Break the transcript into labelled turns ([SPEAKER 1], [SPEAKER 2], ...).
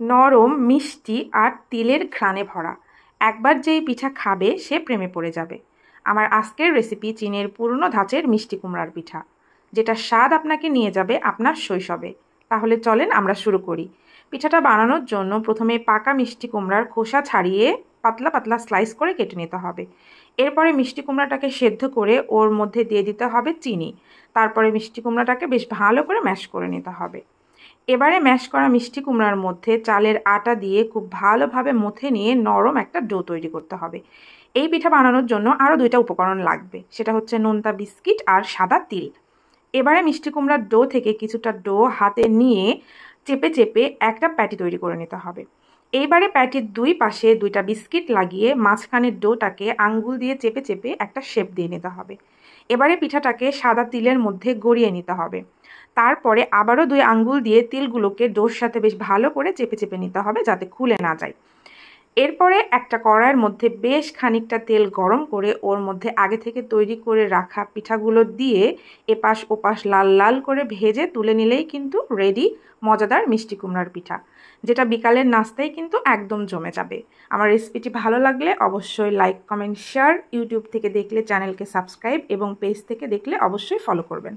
[SPEAKER 1] নরম, মিষ্টি আর তিলের ঘ্রাণে ভরা। একবার যেই পিঠা খাবে সে প্রেমে পড়ে যাবে। আমার আজকের রেসিপি চীনের পুরনো ধাঁচের মিষ্টি কুমড়ার পিঠা, যেটা স্বাদ আপনাকে নিয়ে যাবে আপনার শৈশবে। তাহলে চলেন আমরা শুরু করি। পিঠাটা বানানোর জন্য প্রথমে পাকা মিষ্টি কুমড়ার খোসা ছাড়িয়ে পাতলা পাতলা স্লাইস করে কেটে নিতে হবে। এরপরে মিষ্টি কুমড়াটাকে সেদ্ধ করে ওর মধ্যে দিয়ে দিতে হবে চিনি। তারপরে মিষ্টি কুমড়াটাকে বেশ ভালো করে ম্যাশ করে নিতে হবে। এবারে ম্যাশ করা মিষ্টি কুমড়ার মধ্যে চালের আটা দিয়ে খুব ভালোভাবে মথে নিয়ে নরম একটা ডো তৈরি করতে হবে। এই পিঠা বানানোর জন্য আরও 2টা উপকরণ লাগবে, সেটা হচ্ছে নোনতা বিস্কিট আর সাদা তিল। এবারে মিষ্টি কুমড়ার ডো থেকে কিছুটা ডো হাতে নিয়ে চেপে চেপে একটা প্যাটি তৈরি করে নিতে হবে। এইবারে প্যাটির 2 পাশে 2টা বিস্কিট লাগিয়ে মাঝখানের ডোটাকে আঙ্গুল দিয়ে চেপে চেপে একটা শেপ দিয়ে নিতে হবে। এবারে পিঠাটাকে সাদা তিলের মধ্যে গড়িয়ে নিতে হবে। তারপরে আবারও 2 আঙ্গুল দিয়ে তিলগুলোকে ডোর সাথে বেশ ভালো করে চেপে চেপে নিতে হবে যাতে খুলে না যায়। এরপরে একটা কড়াইয়ের মধ্যে বেশ খানিকটা তেল গরম করে ওর মধ্যে আগে থেকে তৈরি করে রাখা পিঠাগুলো দিয়ে এপাশ ওপাশ লাল লাল করে ভেজে তুলে নিলেই কিন্তু রেডি মজাদার মিষ্টি কুমড়ার পিঠা, যেটা বিকালের নাস্তায় কিন্তু একদম জমে যাবে। আমার রেসিপিটি ভালো লাগলে অবশ্যই লাইক, কমেন্ট, শেয়ার। ইউটিউব থেকে দেখলে চ্যানেলকে সাবস্ক্রাইব এবং পেজ থেকে দেখলে অবশ্যই ফলো করবেন।